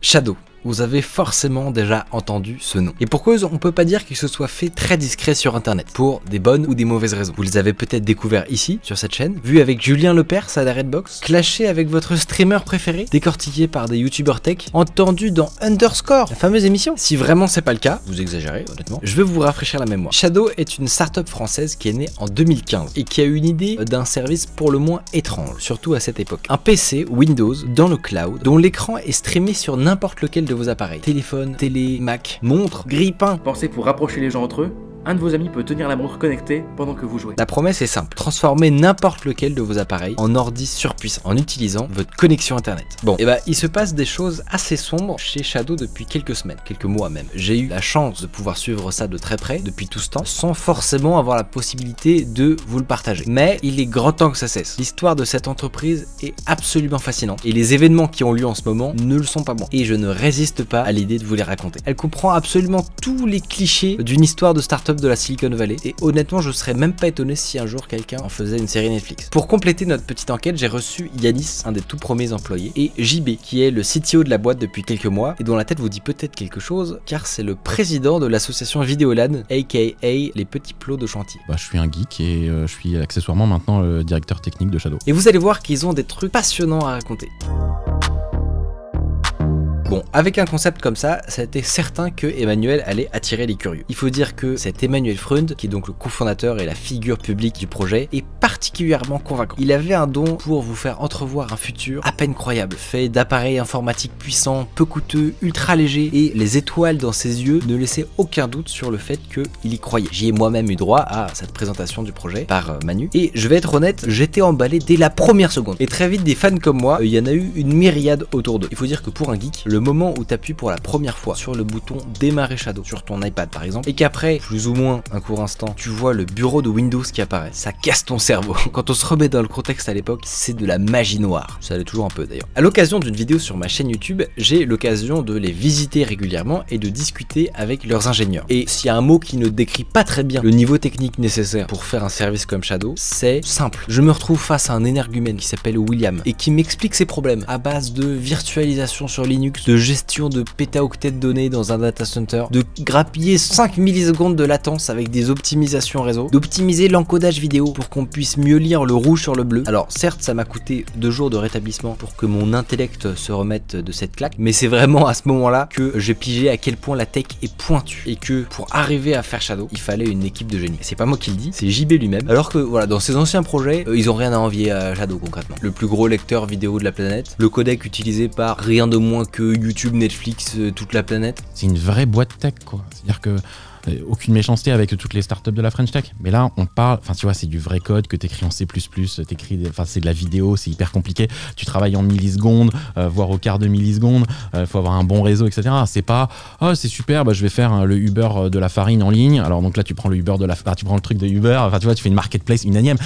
Shadow. Vous avez forcément déjà entendu ce nom. Et pour cause, on peut pas dire qu'il se soit fait très discret sur internet, pour des bonnes ou des mauvaises raisons. Vous les avez peut-être découverts ici, sur cette chaîne, vu avec Julien Lepers à la Redbox, clashé avec votre streamer préféré, décortiqué par des youtubeurs tech, entendu dans Underscore, la fameuse émission. Si vraiment c'est pas le cas, vous exagérez honnêtement, je vais vous rafraîchir la mémoire. Shadow est une startup française qui est née en 2015 et qui a eu une idée d'un service pour le moins étrange, surtout à cette époque. Un PC Windows dans le cloud, dont l'écran est streamé sur n'importe lequel de vos appareils. Téléphone, télé, Mac, montre, grille-pain. Pensez pour rapprocher les gens entre eux, un de vos amis peut tenir la montre connectée pendant que vous jouez. La promesse est simple, transformer n'importe lequel de vos appareils en ordi surpuissant en utilisant votre connexion internet. Bon, et bah il se passe des choses assez sombres chez Shadow depuis quelques semaines, quelques mois même. J'ai eu la chance de pouvoir suivre ça de très près depuis tout ce temps, sans forcément avoir la possibilité de vous le partager. Mais il est grand temps que ça cesse. L'histoire de cette entreprise est absolument fascinante et les événements qui ont lieu en ce moment ne le sont pas moins. Et je ne résiste pas à l'idée de vous les raconter. Elle comprend absolument tous les clichés d'une histoire de start-up de la Silicon Valley et honnêtement je serais même pas étonné si un jour quelqu'un en faisait une série Netflix. Pour compléter notre petite enquête, j'ai reçu Yanis, un des tout premiers employés, et JB qui est le CTO de la boîte depuis quelques mois et dont la tête vous dit peut-être quelque chose car c'est le président de l'association Vidéolan aka les petits plots de chantier. Je suis un geek et je suis accessoirement maintenant le directeur technique de Shadow. Et vous allez voir qu'ils ont des trucs passionnants à raconter. Bon, avec un concept comme ça, c'était certain que Emmanuel allait attirer les curieux. Il faut dire que cet Emmanuel Freund, qui est donc le cofondateur et la figure publique du projet, est particulièrement convaincant. Il avait un don pour vous faire entrevoir un futur à peine croyable, fait d'appareils informatiques puissants, peu coûteux, ultra légers, et les étoiles dans ses yeux ne laissaient aucun doute sur le fait qu'il y croyait. J'y ai moi-même eu droit à cette présentation du projet par Manu, et je vais être honnête, j'étais emballé dès la première seconde. Et très vite, des fans comme moi, il y en a eu une myriade autour d'eux. Il faut dire que pour un geek, le moment où tu appuies pour la première fois sur le bouton démarrer Shadow sur ton iPad par exemple, et qu'après, plus ou moins un court instant, tu vois le bureau de Windows qui apparaît, ça casse ton cerveau. Quand on se remet dans le contexte à l'époque, c'est de la magie noire. Ça l'est toujours un peu d'ailleurs. À l'occasion d'une vidéo sur ma chaîne YouTube, j'ai l'occasion de les visiter régulièrement et de discuter avec leurs ingénieurs. Et s'il y a un mot qui ne décrit pas très bien le niveau technique nécessaire pour faire un service comme Shadow, c'est simple. Je me retrouve face à un énergumène qui s'appelle William et qui m'explique ses problèmes à base de virtualisation sur Linux, de gestion de pétaoctets de données dans un data center, de grappiller 5 millisecondes de latence avec des optimisations réseau, d'optimiser l'encodage vidéo pour qu'on puisse mieux lire le rouge sur le bleu. Alors certes ça m'a coûté 2 jours de rétablissement pour que mon intellect se remette de cette claque, mais c'est vraiment à ce moment-là que j'ai pigé à quel point la tech est pointue et que pour arriver à faire Shadow, il fallait une équipe de génie. C'est pas moi qui le dis, c'est JB lui-même. Alors que voilà, dans ses anciens projets, ils ont rien à envier à Shadow concrètement. Le plus gros lecteur vidéo de la planète, le codec utilisé par rien de moins que YouTube, Netflix, toute la planète. C'est une vraie boîte tech quoi. C'est-à-dire que aucune méchanceté avec toutes les startups de la French Tech, mais là on parle, enfin tu vois, c'est du vrai code que t'écris en C++, c'est de la vidéo, c'est hyper compliqué, tu travailles en millisecondes, voire au quart de milliseconde, faut avoir un bon réseau, etc. C'est pas, oh c'est super, je vais faire le Uber de la farine en ligne, alors donc là tu prends le Uber de la, tu prends le truc de Uber, enfin tu vois, tu fais une marketplace, une énième.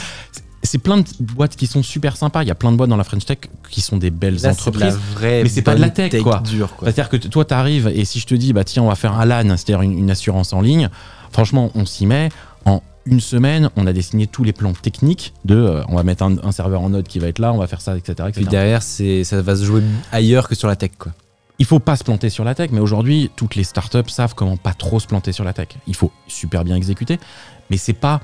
C'est plein de boîtes qui sont super sympas. Il y a plein de boîtes dans la French Tech qui sont des belles entreprises. Mais c'est pas de la tech, quoi. C'est-à-dire que toi, t'arrives et si je te dis, tiens, on va faire un LAN, c'est-à-dire une assurance en ligne, franchement, on s'y met. En une semaine, on a dessiné tous les plans techniques de, on va mettre un serveur en node qui va être là, on va faire ça, etc. Puis derrière, ça va se jouer ailleurs que sur la tech, quoi. Il faut pas se planter sur la tech, mais aujourd'hui, toutes les startups savent comment pas trop se planter sur la tech. Il faut super bien exécuter, mais c'est pas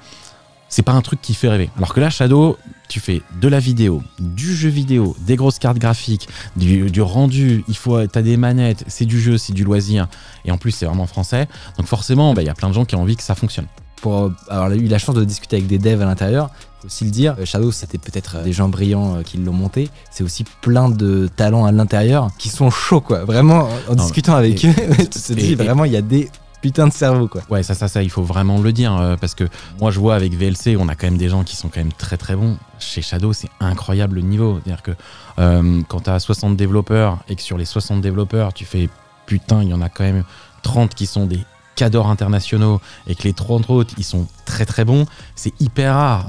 un truc qui fait rêver. Alors que là, Shadow, tu fais de la vidéo, du jeu vidéo, des grosses cartes graphiques, du rendu, t'as des manettes, c'est du jeu, c'est du loisir, et en plus c'est vraiment français. Donc forcément, il y a plein de gens qui ont envie que ça fonctionne. Pour avoir eu la chance de discuter avec des devs à l'intérieur, faut aussi le dire, Shadow c'était peut-être des gens brillants qui l'ont monté, c'est aussi plein de talents à l'intérieur qui sont chauds quoi. Vraiment, en discutant avec eux, tu te dis vraiment il y a des putain de cerveau quoi. Ouais, ça, il faut vraiment le dire parce que moi je vois avec VLC, on a quand même des gens qui sont quand même très très bons. Chez Shadow, c'est incroyable le niveau. C'est-à-dire que quand t'as 60 développeurs et que sur les 60 développeurs, tu fais putain, il y en a quand même 30 qui sont des cadors internationaux et que les 30 autres, ils sont très très bons, c'est hyper rare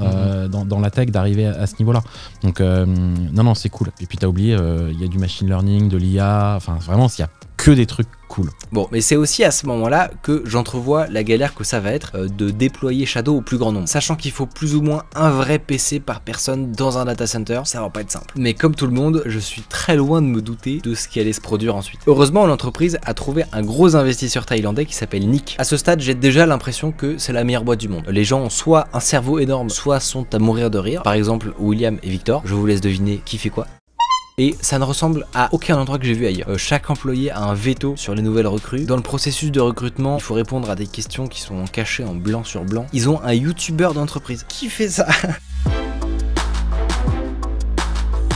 dans la tech d'arriver à ce niveau-là. Donc non, c'est cool. Et puis t'as oublié, il y a du machine learning, de l'IA, enfin vraiment, il y a que des trucs cool. Bon, mais c'est aussi à ce moment-là que j'entrevois la galère que ça va être de déployer Shadow au plus grand nombre. Sachant qu'il faut plus ou moins un vrai PC par personne dans un data center, ça va pas être simple. Mais comme tout le monde, je suis très loin de me douter de ce qui allait se produire ensuite. Heureusement, l'entreprise a trouvé un gros investisseur thaïlandais qui s'appelle Nick. À ce stade, j'ai déjà l'impression que c'est la meilleure boîte du monde. Les gens ont soit un cerveau énorme, soit sont à mourir de rire. Par exemple, William et Victor, je vous laisse deviner qui fait quoi. Et ça ne ressemble à aucun endroit que j'ai vu ailleurs. Chaque employé a un veto sur les nouvelles recrues. Dans le processus de recrutement, il faut répondre à des questions qui sont cachées en blanc sur blanc. Ils ont un youtubeur d'entreprise. Qui fait ça?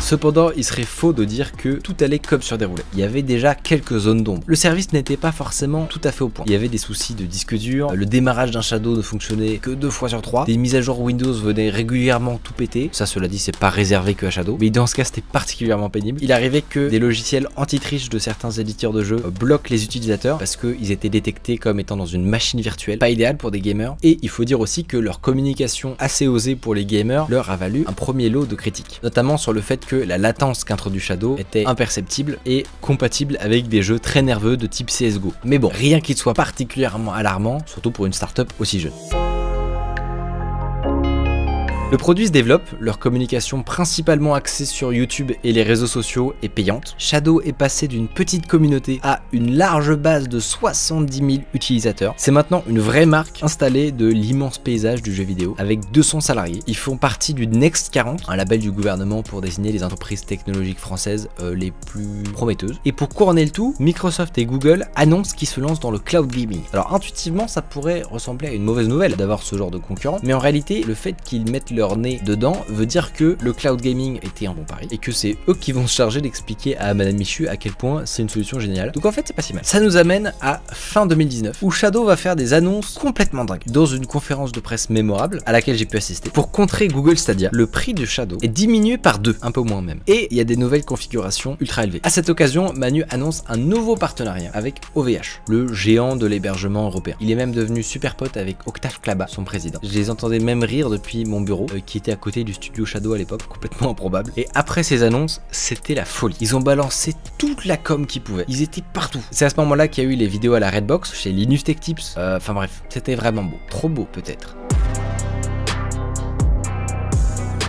Cependant, il serait faux de dire que tout allait comme sur des roulettes. Il y avait déjà quelques zones d'ombre. Le service n'était pas forcément tout à fait au point. Il y avait des soucis de disque dur, le démarrage d'un Shadow ne fonctionnait que 2 fois sur 3, des mises à jour Windows venaient régulièrement tout péter. Ça, cela dit, c'est pas réservé que à Shadow, mais dans ce cas, c'était particulièrement pénible. Il arrivait que des logiciels anti-triche de certains éditeurs de jeux bloquent les utilisateurs parce qu'ils étaient détectés comme étant dans une machine virtuelle, pas idéal pour des gamers. Et il faut dire aussi que leur communication assez osée pour les gamers leur a valu un premier lot de critiques, notamment sur le fait que la latence qu'introduit Shadow était imperceptible et compatible avec des jeux très nerveux de type CSGO. Mais bon, rien qui soit particulièrement alarmant, surtout pour une startup aussi jeune. Le produit se développe, leur communication principalement axée sur YouTube et les réseaux sociaux est payante. Shadow est passé d'une petite communauté à une large base de 70 000 utilisateurs. C'est maintenant une vraie marque installée de l'immense paysage du jeu vidéo avec 200 salariés. Ils font partie du Next 40, un label du gouvernement pour désigner les entreprises technologiques françaises les plus prometteuses. Et pour couronner le tout, Microsoft et Google annoncent qu'ils se lancent dans le cloud gaming. Alors intuitivement, ça pourrait ressembler à une mauvaise nouvelle d'avoir ce genre de concurrent, mais en réalité, le fait qu'ils mettent leur nez dedans veut dire que le cloud gaming était un bon pari et que c'est eux qui vont se charger d'expliquer à Madame Michu à quel point c'est une solution géniale. Donc en fait, c'est pas si mal. Ça nous amène à fin 2019 où Shadow va faire des annonces complètement dingues dans une conférence de presse mémorable à laquelle j'ai pu assister. Pour contrer Google Stadia, le prix du Shadow est diminué par 2, un peu moins même. Et il y a des nouvelles configurations ultra élevées. À cette occasion, Manu annonce un nouveau partenariat avec OVH, le géant de l'hébergement européen. Il est même devenu super pote avec Octave Klaba, son président. Je les entendais même rire depuis mon bureau qui était à côté du studio Shadow à l'époque, complètement improbable. Et après ces annonces, c'était la folie. Ils ont balancé toute la com qu'ils pouvaient. Ils étaient partout. C'est à ce moment-là qu'il y a eu les vidéos à la Redbox, chez Linus Tech Tips. Enfin bref, c'était vraiment beau. Trop beau peut-être.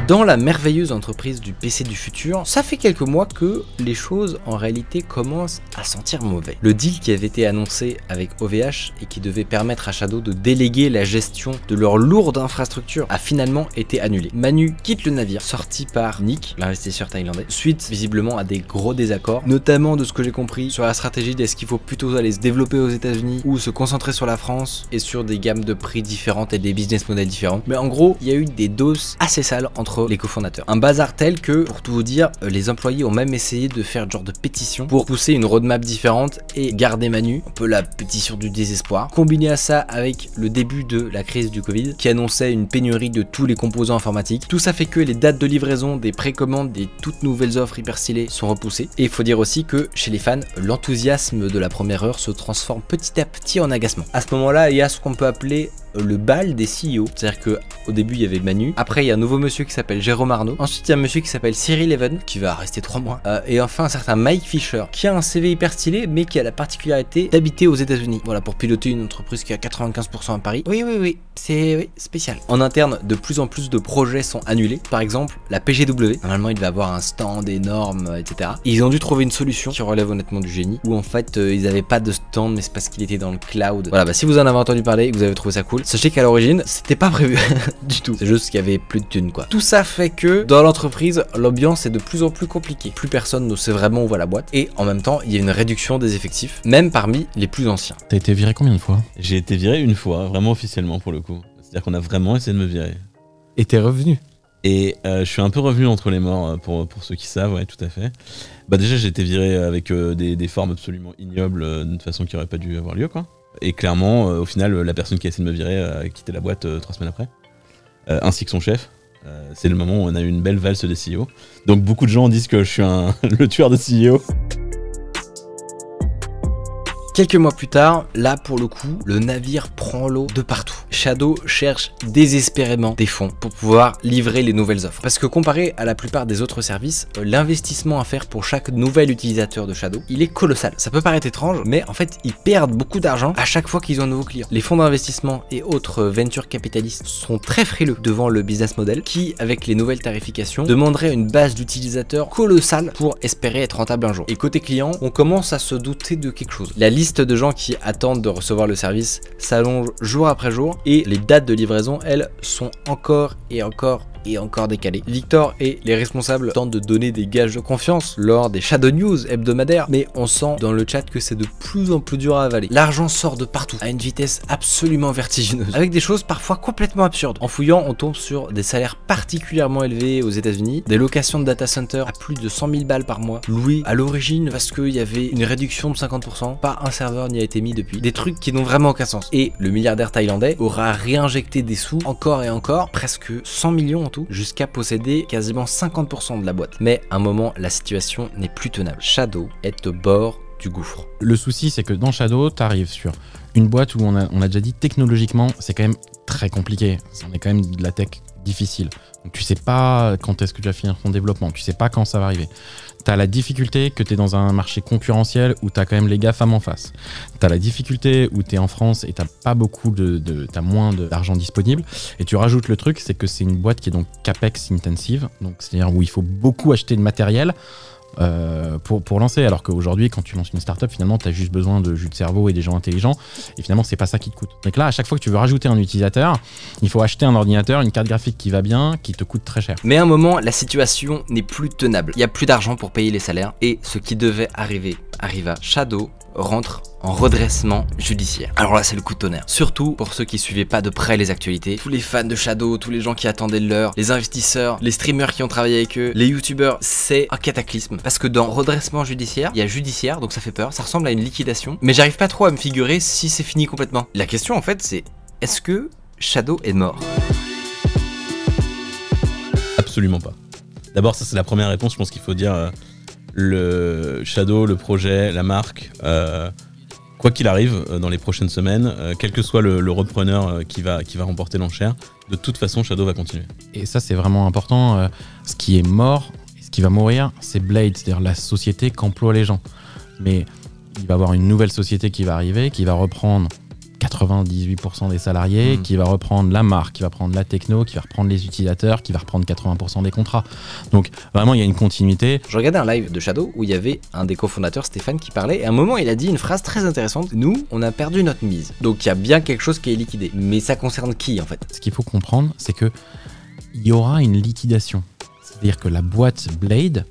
Dans la merveilleuse entreprise du PC du futur, ça fait quelques mois que les choses en réalité commencent à sentir mauvais. Le deal qui avait été annoncé avec OVH et qui devait permettre à Shadow de déléguer la gestion de leur lourde infrastructure a finalement été annulé. Manu quitte le navire, sorti par Nick, l'investisseur thaïlandais, suite visiblement à des gros désaccords, notamment de ce que j'ai compris sur la stratégie d'est-ce qu'il faut plutôt aller se développer aux États-Unis ou se concentrer sur la France et sur des gammes de prix différentes et des business models différents. Mais en gros, il y a eu des doses assez sales entre les cofondateurs. Un bazar tel que, pour tout vous dire, les employés ont même essayé de faire genre de pétition pour pousser une roadmap différente et garder Manu, un peu la pétition du désespoir. Combiné à ça avec le début de la crise du Covid qui annonçait une pénurie de tous les composants informatiques, tout ça fait que les dates de livraison des précommandes des toutes nouvelles offres hyper stylées sont repoussées. Et il faut dire aussi que chez les fans, l'enthousiasme de la première heure se transforme petit à petit en agacement. À ce moment-là, il y a ce qu'on peut appeler le bal des CEO, c'est-à-dire que au début il y avait Manu, après il y a un nouveau monsieur qui s'appelle Jérôme Arnaud, ensuite il y a un monsieur qui s'appelle Cyril Even qui va rester 3 mois, et enfin un certain Mike Fisher qui a un CV hyper stylé mais qui a la particularité d'habiter aux États-Unis. Voilà, pour piloter une entreprise qui a 95% à Paris. Oui, c'est spécial. En interne, de plus en plus de projets sont annulés. Par exemple, la PGW, normalement il devait avoir un stand énorme, etc. Et ils ont dû trouver une solution qui relève honnêtement du génie, où en fait ils n'avaient pas de stand mais c'est parce qu'il était dans le cloud. Voilà, bah si vous en avez entendu parler et que vous avez trouvé ça cool, sachez qu'à l'origine, c'était pas prévu du tout. C'est juste qu'il y avait plus de thunes quoi. Tout ça fait que dans l'entreprise, l'ambiance est de plus en plus compliquée. Plus personne ne sait vraiment où va la boîte. Et en même temps, il y a une réduction des effectifs, même parmi les plus anciens. T'as été viré combien de fois? J'ai été viré une fois, vraiment officiellement pour le coup. C'est-à-dire qu'on a vraiment essayé de me virer. Et t'es revenu? Et je suis un peu revenu entre les morts, pour ceux qui savent, ouais, tout à fait. Bah déjà, j'ai été viré avec des formes absolument ignobles, d'une façon qui aurait pas dû avoir lieu, quoi. Et clairement, au final, la personne qui a essayé de me virer a quitté la boîte 3 semaines après, ainsi que son chef. C'est le moment où on a eu une belle valse des CEO. Donc beaucoup de gens disent que je suis le tueur de CEO. Quelques mois plus tard, là pour le coup, le navire prend l'eau de partout. Shadow cherche désespérément des fonds pour pouvoir livrer les nouvelles offres. Parce que comparé à la plupart des autres services, l'investissement à faire pour chaque nouvel utilisateur de Shadow, il est colossal. Ça peut paraître étrange, mais en fait, ils perdent beaucoup d'argent à chaque fois qu'ils ont un nouveau client. Les fonds d'investissement et autres venture capitalistes sont très frileux devant le business model qui, avec les nouvelles tarifications, demanderait une base d'utilisateurs colossale pour espérer être rentable un jour. Et côté client, on commence à se douter de quelque chose. La liste de gens qui attendent de recevoir le service s'allonge jour après jour et les dates de livraison, elles, sont encore décalées. Victor et les responsables tentent de donner des gages de confiance lors des Shadow News hebdomadaires, mais on sent dans le chat que c'est de plus en plus dur à avaler. L'argent sort de partout, à une vitesse absolument vertigineuse, avec des choses parfois complètement absurdes. En fouillant, on tombe sur des salaires particulièrement élevés aux États-Unis, des locations de data center à plus de 100 000 balles par mois, louées à l'origine parce qu'il y avait une réduction de 50%, pas un serveur n'y a été mis depuis. Des trucs qui n'ont vraiment aucun sens. Et le milliardaire thaïlandais aura réinjecté des sous encore et encore, presque 100 millions en tout, jusqu'à posséder quasiment 50% de la boîte. Mais à un moment, la situation n'est plus tenable. Shadow est au bord du gouffre. Le souci, c'est que dans Shadow, tu arrives sur une boîte où on a déjà dit technologiquement, c'est quand même très compliqué. On est quand même de la tech difficile. Donc tu sais pas quand est-ce que tu vas finir ton développement, tu sais pas quand ça va arriver. Tu as la difficulté que tu es dans un marché concurrentiel où tu as quand même les GAFAM en face. Tu as la difficulté où tu es en France et tu pas beaucoup t'as moins d'argent disponible. Et tu rajoutes le truc, c'est que c'est une boîte qui est donc CAPEX intensive, donc c'est-à-dire où il faut beaucoup acheter de matériel pour lancer, alors qu'aujourd'hui quand tu lances une startup, finalement tu as juste besoin de jus de cerveau et des gens intelligents, et finalement c'est pas ça qui te coûte. Donc là, à chaque fois que tu veux rajouter un utilisateur, il faut acheter un ordinateur, une carte graphique qui va bien, qui te coûte très cher. Mais à un moment, la situation n'est plus tenable. Il n'y a plus d'argent pour payer les salaires, et ce qui devait arriver arriva. Shadow rentre en redressement judiciaire. Alors là, c'est le coup de tonnerre. Surtout pour ceux qui suivaient pas de près les actualités. Tous les fans de Shadow, tous les gens qui attendaient le leur, les investisseurs, les streamers qui ont travaillé avec eux, les youtubeurs, c'est un cataclysme. Parce que dans redressement judiciaire, il y a judiciaire, donc ça fait peur, ça ressemble à une liquidation. Mais j'arrive pas trop à me figurer si c'est fini complètement. La question en fait, c'est est-ce que Shadow est mort? Absolument pas. D'abord, ça c'est la première réponse, je pense qu'il faut dire le Shadow, le projet, la marque, quoi qu'il arrive dans les prochaines semaines, quel que soit le repreneur qui va remporter l'enchère, de toute façon Shadow va continuer. Et ça c'est vraiment important, ce qui est mort, ce qui va mourir, c'est Blade, c'est-à-dire la société qu'emploient les gens. Mais il va y avoir une nouvelle société qui va arriver, qui va reprendre 98% des salariés, qui va reprendre la marque, qui va prendre la techno, qui va reprendre les utilisateurs, qui va reprendre 80% des contrats. Donc vraiment, il y a une continuité. Je regardais un live de Shadow où il y avait un des cofondateurs, Stéphane, qui parlait, et à un moment, il a dit une phrase très intéressante. Nous, on a perdu notre mise. Donc il y a bien quelque chose qui est liquidé. Mais ça concerne qui, en fait? Ce qu'il faut comprendre, c'est que il y aura une liquidation. C'est-à-dire que la boîte Blade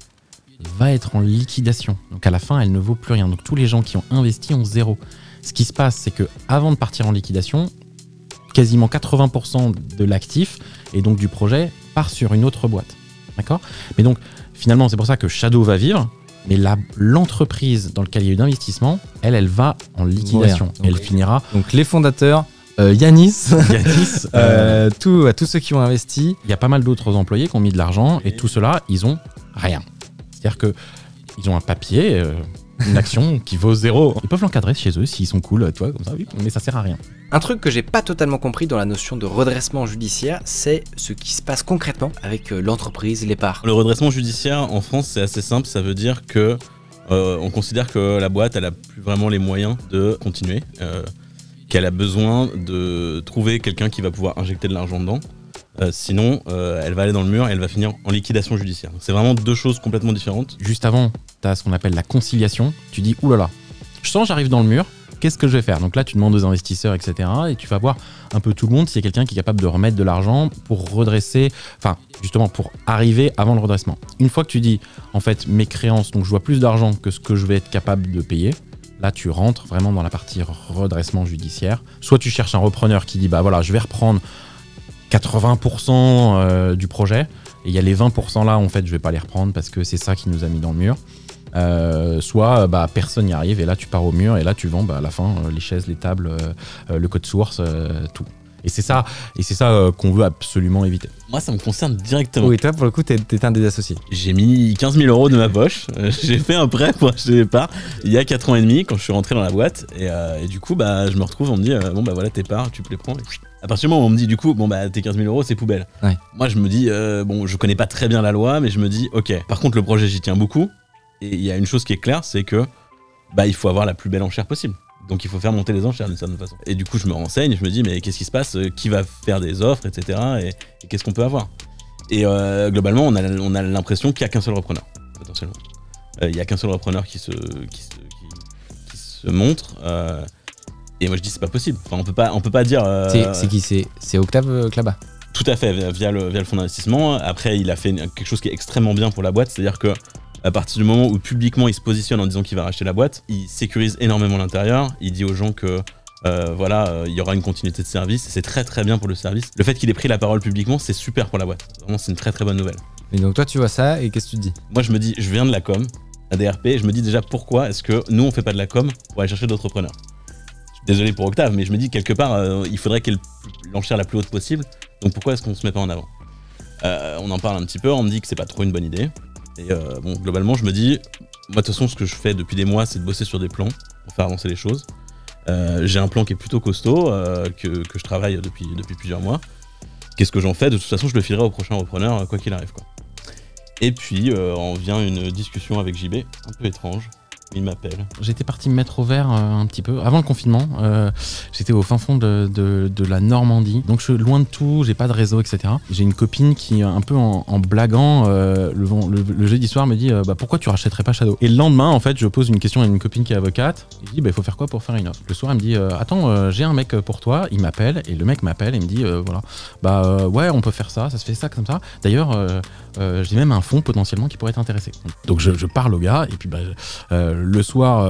va être en liquidation. Donc à la fin, elle ne vaut plus rien. Donc tous les gens qui ont investi ont zéro. Ce qui se passe, c'est que avant de partir en liquidation, quasiment 80% de l'actif et donc du projet part sur une autre boîte. D'accord? Mais donc, finalement, c'est pour ça que Shadow va vivre, mais l'entreprise dans laquelle il y a eu d'investissement, elle va en liquidation. Ouais, elle finira. Donc les fondateurs, Yanis, tous ceux qui ont investi. Il y a pas mal d'autres employés qui ont mis de l'argent et tout cela, ils ont rien. C'est-à-dire qu'ils ont un papier. Une action qui vaut zéro. Ils peuvent l'encadrer chez eux s'ils sont cool, tu vois, comme ça, oui, mais ça sert à rien. Un truc que j'ai pas totalement compris dans la notion de redressement judiciaire, c'est ce qui se passe concrètement avec l'entreprise, les parts. Le redressement judiciaire en France, c'est assez simple, ça veut dire que on considère que la boîte, elle a plus vraiment les moyens de continuer, qu'elle a besoin de trouver quelqu'un qui va pouvoir injecter de l'argent dedans. Sinon, elle va aller dans le mur et elle va finir en liquidation judiciaire. C'est vraiment deux choses complètement différentes. Juste avant, tu as ce qu'on appelle la conciliation. Tu dis, oulala, je sens j'arrive dans le mur, qu'est-ce que je vais faire? Donc là, tu demandes aux investisseurs, etc. Et tu vas voir un peu tout le monde s'il y a quelqu'un qui est capable de remettre de l'argent pour redresser, enfin, justement, pour arriver avant le redressement. Une fois que tu dis, en fait, mes créances, donc je vois plus d'argent que ce que je vais être capable de payer, là, tu rentres vraiment dans la partie redressement judiciaire. Soit tu cherches un repreneur qui dit, bah voilà, je vais reprendre 80% du projet, et il y a les 20% là, en fait, je vais pas les reprendre parce que c'est ça qui nous a mis dans le mur. Soit personne n'y arrive, et là tu pars au mur, et là tu vends à la fin les chaises, les tables, le code source, tout. Et c'est ça qu'on veut absolument éviter. Moi, ça me concerne directement. Oui, toi, pour le coup, t'es un des associés. J'ai mis 15 000 € de ma poche. J'ai fait un prêt pour acheter des parts il y a 4 ans et demi quand je suis rentré dans la boîte. Et du coup, je me retrouve, on me dit, bon, bah voilà tes parts, tu peux les prendre. À partir du moment où on me dit, du coup, bon, bah tes 15 000 €, c'est poubelle. Ouais. Moi, je me dis, bon, je connais pas très bien la loi, mais je me dis, ok. Par contre, le projet, j'y tiens beaucoup. Et il y a une chose qui est claire, c'est que il faut avoir la plus belle enchère possible. Donc il faut faire monter les enchères d'une certaine façon. Et du coup, je me renseigne, je me dis, mais qu'est-ce qui se passe? Qui va faire des offres, etc. Et qu'est-ce qu'on peut avoir? Et globalement, on a l'impression qu'il n'y a qu'un seul repreneur, potentiellement. Il n'y a qu'un seul repreneur qui se montre. Et moi, je dis, c'est pas possible. Enfin, on peut pas dire. C'est qui? C'est Octave Klaba. Tout à fait, via le fonds d'investissement. Après, il a fait quelque chose qui est extrêmement bien pour la boîte, c'est-à-dire que à partir du moment où publiquement il se positionne en disant qu'il va racheter la boîte, il sécurise énormément l'intérieur, il dit aux gens que il y aura une continuité de service, c'est très très bien pour le service. Le fait qu'il ait pris la parole publiquement, c'est super pour la boîte. Vraiment, c'est une très très bonne nouvelle. Et donc toi tu vois ça et qu'est-ce que tu te dis? Moi je me dis, je viens de la com, ADRP, je me dis déjà pourquoi est-ce que nous on fait pas de la com pour aller chercher d'autres repreneurs. Je suis désolé pour Octave, mais je me dis quelque part il faudrait qu'il y ait l'enchère la plus haute possible, donc pourquoi est-ce qu'on se met pas en avant? On en parle un petit peu, on me dit que c'est pas trop une bonne idée. Et globalement, je me dis, moi, de toute façon, ce que je fais depuis des mois, c'est de bosser sur des plans pour faire avancer les choses. J'ai un plan qui est plutôt costaud, que je travaille depuis plusieurs mois. Qu'est-ce que j'en fais? De toute façon, je le filerai au prochain repreneur, quoi qu'il arrive, quoi. Et puis, on vient une discussion avec JB, un peu étrange. Il m'appelle. J'étais parti me mettre au vert un petit peu avant le confinement. J'étais au fin fond de la Normandie, donc je suis loin de tout, j'ai pas de réseau, etc. J'ai une copine qui, un peu en blaguant, le jeudi soir me dit pourquoi tu rachèterais pas Shadow? Et le lendemain, en fait, je pose une question à une copine qui est avocate. Il dit il faut faire quoi pour faire une offre? Le soir, elle me dit attends, j'ai un mec pour toi. Il m'appelle et le mec m'appelle et me dit ouais, on peut faire ça, ça se fait ça comme ça. D'ailleurs, j'ai même un fonds potentiellement qui pourrait être intéressé. Donc je parle au gars et puis le soir,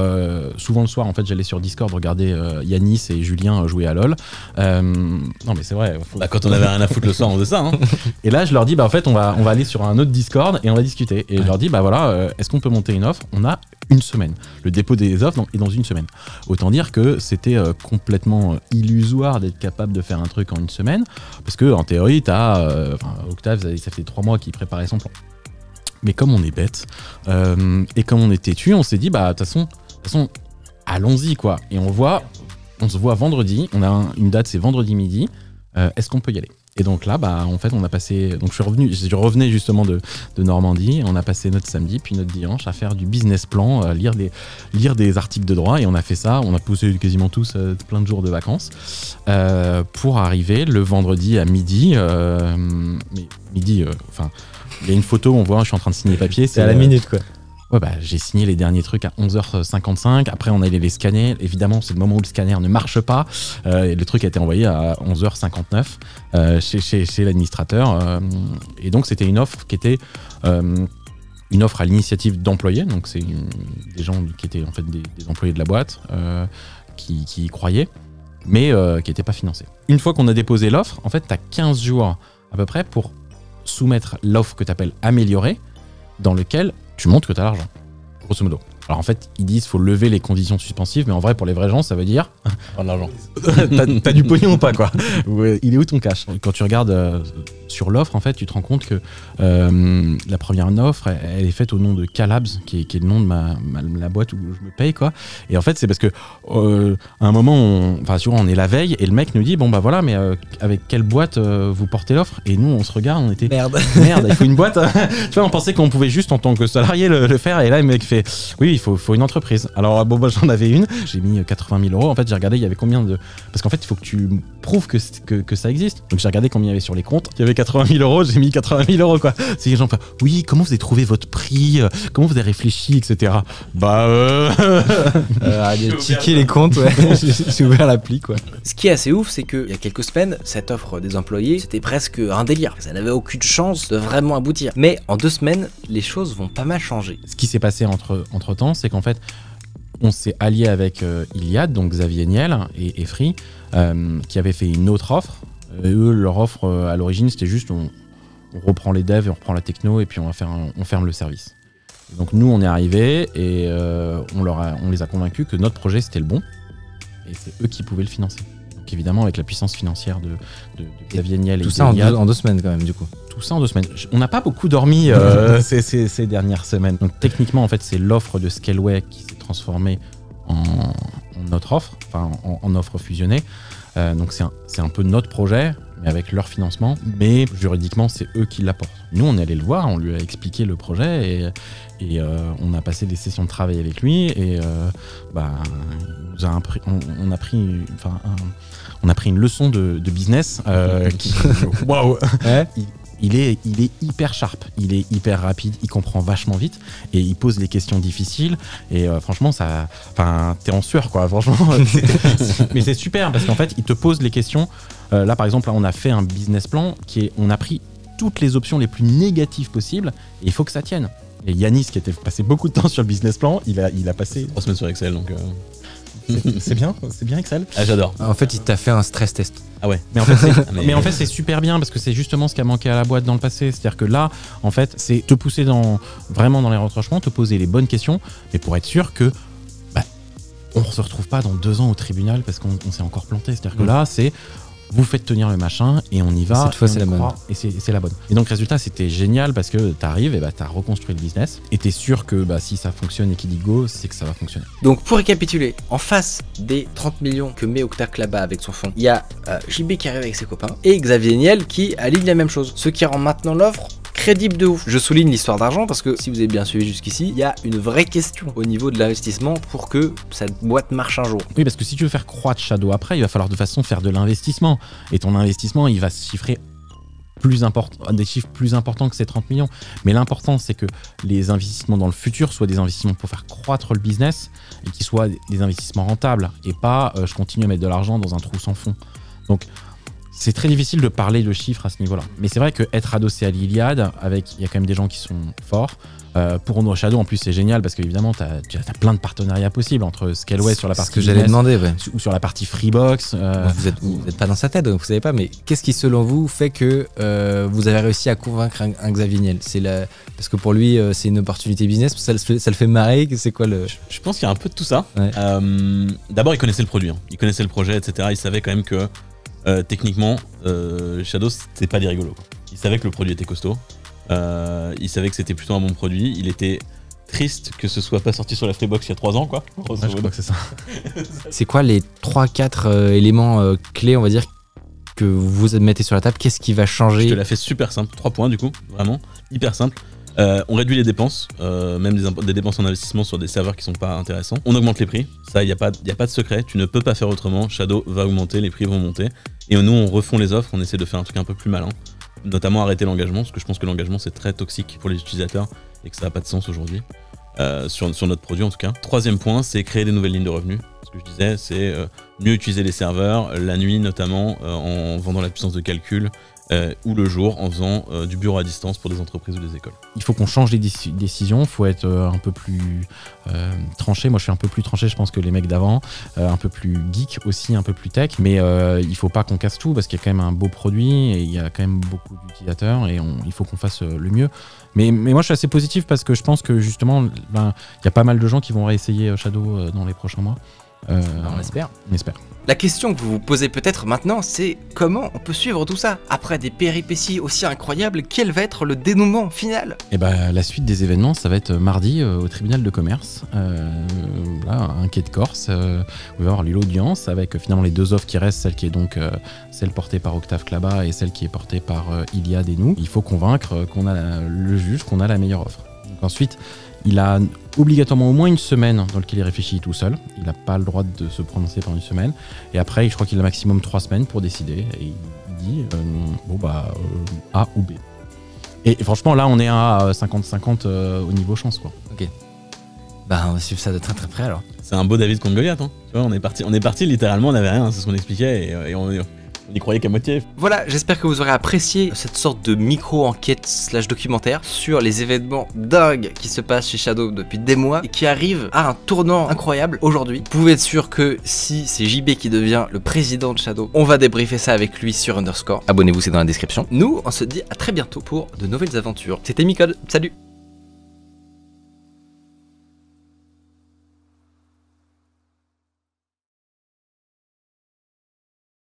souvent le soir, en fait, j'allais sur Discord regarder Yanis et Julien jouer à LoL. Non, mais c'est vrai. Quand on avait rien à foutre le soir, on faisait ça. Hein. Et là, je leur dis, en fait, on va aller sur un autre Discord et on va discuter. Et je leur dis, est-ce qu'on peut monter une offre? On a une semaine. Le dépôt des offres est dans une semaine. Autant dire que c'était complètement illusoire d'être capable de faire un truc en une semaine. Parce que, en théorie, Octave, ça fait 3 mois qu'il préparait son plan. Mais comme on est bête et comme on est têtu, on s'est dit de toute façon, allons-y quoi. Et on se voit vendredi. On a une date, c'est vendredi midi. Est-ce qu'on peut y aller? Et donc là, en fait, on a passé. Donc je revenais justement de Normandie. On a passé notre samedi puis notre dimanche à faire du business plan, lire des articles de droit. Et on a fait ça. On a poussé quasiment tous plein de jours de vacances pour arriver le vendredi à midi. Mais midi, il y a une photo, on voit, je suis en train de signer les papiers. C'est à la minute, quoi. Ouais, j'ai signé les derniers trucs à 11h55. Après, on allait les scanner. Évidemment, c'est le moment où le scanner ne marche pas. Et le truc a été envoyé à 11h59 chez l'administrateur. Et donc, c'était une offre qui était une offre à l'initiative d'employés. Donc, c'est des gens qui étaient en fait des employés de la boîte qui y croyaient, mais qui n'étaient pas financés. Une fois qu'on a déposé l'offre, en fait, tu as 15 jours à peu près pour soumettre l'offre que tu appelles améliorée, dans lequel tu montres que tu as l'argent, grosso modo. Alors en fait, ils disent qu'il faut lever les conditions suspensives, mais en vrai, pour les vrais gens, ça veut dire avoir de l'argent. T'as du pognon ou pas, quoi. Il est où ton cash? Quand tu regardes sur l'offre, en fait, tu te rends compte que la première offre, elle est faite au nom de Calabs, qui est le nom de la boîte où je me paye, quoi. Et en fait, c'est parce que à un moment, on est la veille, et le mec nous dit, mais avec quelle boîte vous portez l'offre? Et nous, on se regarde, on était merde, il faut une boîte. Tu vois, on pensait qu'on pouvait juste en tant que salarié le faire, et là, le mec fait, oui, il faut une entreprise. Alors j'en avais une, j'ai mis 80 000 €. En fait, j'ai regardé, il y avait combien de... Parce qu'en fait, il faut que tu prouves que ça existe. Donc j'ai regardé combien il y avait sur les comptes. Il y avait 80 000 €, j'ai mis 80 000 €, quoi. C'est les gens font, oui, comment vous avez trouvé votre prix? Comment vous avez réfléchi, etc. Checker les comptes, ouais. J'ai ouvert l'appli, quoi. Ce qui est assez ouf, c'est qu'il y a quelques semaines, cette offre des employés, c'était presque un délire. Ça n'avait aucune chance de vraiment aboutir. Mais en 2 semaines, les choses vont pas mal changer. Ce qui s'est passé entre temps, c'est qu'en fait, on s'est allié avec Iliad, donc Xavier Niel et Free, qui avaient fait une autre offre. Eux, leur offre à l'origine, c'était juste on reprend les devs et on reprend la techno et puis on ferme le service. Donc nous, on est arrivés et on les a convaincus que notre projet, c'était le bon et c'est eux qui pouvaient le financer. Donc Donc évidemment, avec la puissance financière de Xavier Niel et tout ça d'Iliade, en 2 semaines quand même du coup. tout ça en 2 semaines. On n'a pas beaucoup dormi ces dernières semaines. Donc techniquement, en fait, c'est l'offre de Scaleway qui s'est transformée en notre offre, enfin en offre fusionnée. Donc c'est un peu notre projet, mais avec leur financement. Mais juridiquement, c'est eux qui l'apportent. Nous, on est allé le voir, on lui a expliqué le projet et on a passé des sessions de travail avec lui et il nous a on a pris une leçon de business qui waouh. Ouais. Il est hyper sharp, il est hyper rapide, il comprend vachement vite et il pose les questions difficiles et franchement t'es en sueur quoi, franchement. Mais c'est super parce qu'en fait il te pose les questions. Là par exemple, on a fait un business plan on a pris toutes les options les plus négatives possibles et il faut que ça tienne. Et Yanis qui était passé beaucoup de temps sur le business plan, il a passé 3 semaines sur Excel donc. C'est bien Excel. Ah j'adore. En fait, il t'a fait un stress test. Ah ouais. Mais en fait, c'est super bien parce que c'est justement ce qui a manqué à la boîte dans le passé. C'est-à-dire que là, en fait, c'est te pousser vraiment dans les retranchements, te poser les bonnes questions, mais pour être sûr que on ne se retrouve pas dans 2 ans au tribunal parce qu'on s'est encore planté. C'est-à-dire que là, c'est vous faites tenir le machin et on y va. Cette fois, c'est la bonne. Et c'est la bonne. Et donc, résultat, c'était génial parce que t'arrives et t'as reconstruit le business et t'es sûr que si ça fonctionne et qu'il dit go, c'est que ça va fonctionner. Donc, pour récapituler, en face des 30 millions que met Octac là-bas avec son fonds, il y a JB qui arrive avec ses copains et Xavier Niel qui aligne la même chose. Ce qui rend maintenant l'offre crédible de ouf. Je souligne l'histoire d'argent parce que si vous avez bien suivi jusqu'ici, il y a une vraie question au niveau de l'investissement pour que cette boîte marche un jour. Oui, parce que si tu veux faire croître Shadow après, il va falloir de toute façon faire de l'investissement. Et ton investissement, il va se chiffrer des chiffres plus importants que ces 30 millions. Mais l'important, c'est que les investissements dans le futur soient des investissements pour faire croître le business et qu'ils soient des investissements rentables et pas je continue à mettre de l'argent dans un trou sans fond. Donc, c'est très difficile de parler de chiffres à ce niveau-là. Mais c'est vrai qu'être adossé à l'Iliade, il y a quand même des gens qui sont forts. Pour Honor Shadow, en plus, c'est génial parce qu'évidemment, tu as plein de partenariats possibles entre Scaleway sur la partie ce que j'allais demander, ouais. Ou sur la partie Freebox. Vous êtes pas dans sa tête, donc vous savez pas, mais qu'est-ce qui, selon vous, fait que vous avez réussi à convaincre un Xavier Niel? Parce que pour lui, c'est une opportunité business, ça le fait marrer, c'est quoi le... Je pense qu'il y a un peu de tout ça. Ouais. D'abord, il connaissait le produit, il connaissait le projet, etc. Il savait quand même que techniquement, Shadow, c'était pas des rigolos. Il savait que le produit était costaud. Il savait que c'était plutôt un bon produit. Il était triste que ce soit pas sorti sur la Freebox il y a 3 ans, quoi. Ouais, je crois que c'est ça. C'est quoi les 3-4 éléments clés, on va dire, que vous mettez sur la table? Qu'est-ce qui va changer? Je te l'ai fait super simple, 3 points du coup, vraiment, hyper simple. On réduit les dépenses, même des dépenses en investissement sur des serveurs qui sont pas intéressants. On augmente les prix, ça, il n'y a pas de secret, tu ne peux pas faire autrement. Shadow va augmenter, les prix vont monter. Et nous, on refond les offres, on essaie de faire un truc un peu plus malin. Notamment arrêter l'engagement, parce que je pense que l'engagement c'est très toxique pour les utilisateurs et que ça n'a pas de sens aujourd'hui, sur notre produit en tout cas. 3e point, c'est créer des nouvelles lignes de revenus. Ce que je disais, c'est mieux utiliser les serveurs, la nuit notamment, en vendant la puissance de calcul, ou le jour en faisant du bureau à distance pour des entreprises ou des écoles. Il faut qu'on change les décisions, il faut être un peu plus tranché. Moi je suis un peu plus tranché je pense que les mecs d'avant, un peu plus geek aussi, un peu plus tech, mais il faut pas qu'on casse tout parce qu'il y a quand même un beau produit et il y a quand même beaucoup d'utilisateurs et il faut qu'on fasse le mieux. Mais moi je suis assez positif parce que je pense que justement il y a pas mal de gens qui vont réessayer Shadow dans les prochains mois. On espère. On espère. La question que vous vous posez peut-être maintenant, c'est comment on peut suivre tout ça? Après des péripéties aussi incroyables, quel va être le dénouement final? Et la suite des événements, ça va être mardi au tribunal de commerce. Là, un quai de Corse. Vous allez avoir l'audience avec finalement les 2 offres qui restent, celle qui est donc celle portée par Octave Klaba et celle qui est portée par Iliad et nous. Il faut convaincre qu'on a le juge, qu'on a la meilleure offre. Donc ensuite, il a obligatoirement au moins une semaine dans laquelle il réfléchit tout seul. Il n'a pas le droit de se prononcer pendant une semaine. Et après, je crois qu'il a maximum 3 semaines pour décider. Et il dit A ou B. Et franchement, là, on est à 50-50 au niveau chance, quoi. Ok. On va suivre ça de très très près alors. C'est un beau David contre Goliath, hein. Tu vois, on est parti littéralement, on n'avait rien, c'est ce qu'on expliquait et on n'y croyait qu'à moitié. Voilà, j'espère que vous aurez apprécié cette sorte de micro-enquête / documentaire sur les événements dingues qui se passent chez Shadow depuis des mois et qui arrivent à un tournant incroyable aujourd'hui. Vous pouvez être sûr que si c'est JB qui devient le président de Shadow, on va débriefer ça avec lui sur Underscore. Abonnez-vous, c'est dans la description. Nous, on se dit à très bientôt pour de nouvelles aventures. C'était Micode, salut!